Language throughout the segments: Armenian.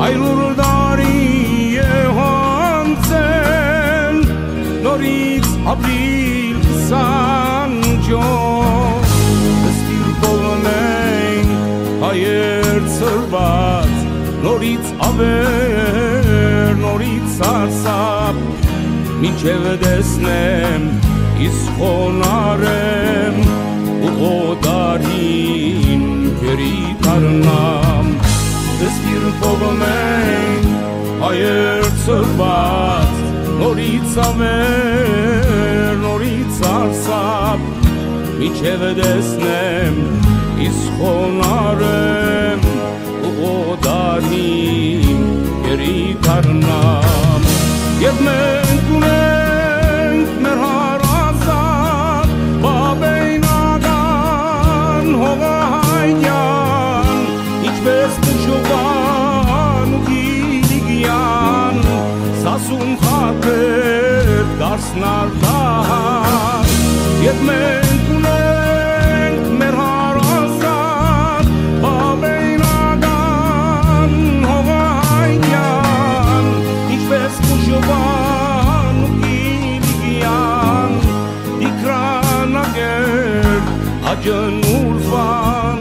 Հայրուրդարի եհանցեն նորից ապրիլ սանջոն Ստիր կողնենք հայեր ծրված նորից ավեր նորից սարսապ մինչև դեսնեմ իսկ խոնարեմ ու օդարին գերի կարնամ Ստիր կողնենք հայեր ծրված նորից ավեր նորից սարսապ մինչև դեսնեմ իսկ խոնարեմ ու օդարին գերի կարնամ Եվ մենք ունենք մեր հարազատ բաբեյնական հողահայյան Ինչպես մուշուղան ու գիլիգյան Սասուն խատեր դարսնար դահար Եվ մենք ունենք մեր հարազատ բաբեյնական հողահայյան Ինչպես մուշուղան ու գիլիգյան Դիկրանագեր աջն ուրվան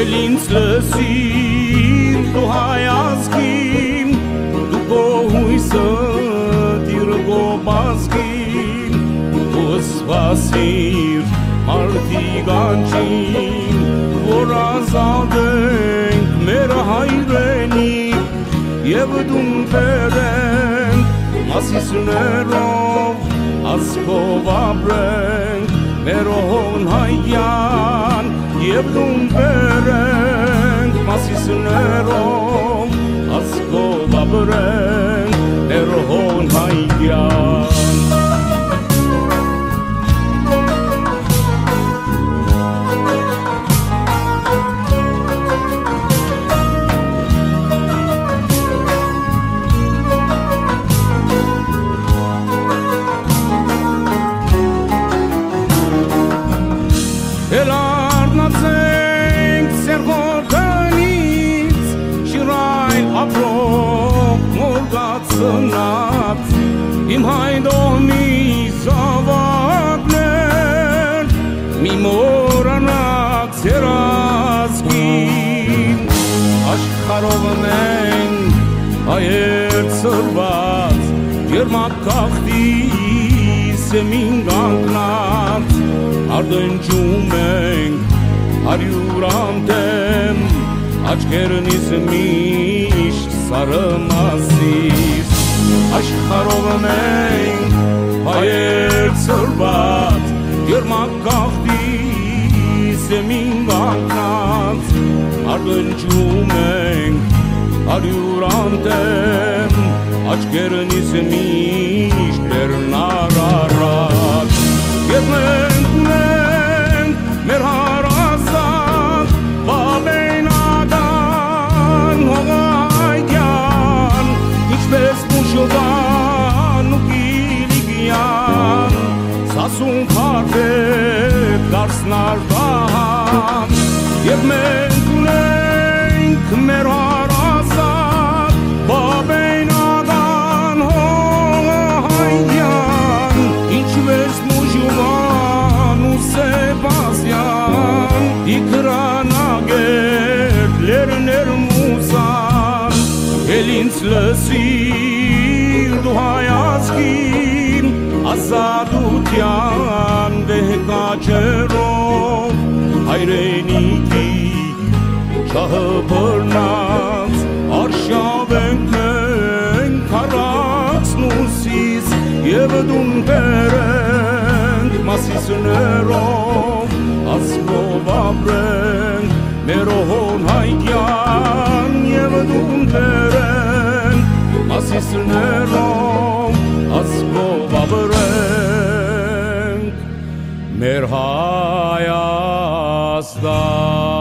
Էլ ինձ լսիր դու հայազգին Դու գոհույսը դիր գոբազգին Դու սվասիր մարդիկ անջին Որ ազատենք մեր հայրենիք Եվ դուն բերենք մասիսներով Ասկով ապրենք մեր հողն հայյան Եվ դուն բերենք մասիսներով Ասկով ապրենք մեր հողն հայյան Էլ արնացենք սերգորդանից Շիրայլ ապրող մորգացնած Իմ հայդոնի զավակներ Մի մորանակ սերազգին Աշխարհով ենք հայեր ծրված Երմակ կաղդի սեմին գանգնած Ardınçum ենք հարյուր ամտեմ Աչքերնից միշտ սարմասիս Աշխարհով մենք հայեր ծրված Երմակ կաղդի սեմին գանգնած Ardınçum ենք հարյուր ամտեմ Աչքերնից միշտ բեռնար առած Եվ մենք ունենք մեր հարազատ բաբեյնական հողայյան Ինչպես մուշուղան ու գիլիգյան Սասուն խատեր դարսնար դահան Եվ մենք ունենք մեր հարազատ բաբեյնական հողայյան Ինչպես Juvan u Sebastian Ikranagert lerner musan Elins lăsir du hayazkin Azadutyan ve kacerov Hayreniki şahı pırnaz Arşavenken karaksnusis Yevdun peren Masisnerov Askov abren Merohon haydyan Yevdun peren Masisnerov Askov abren Merhayazdan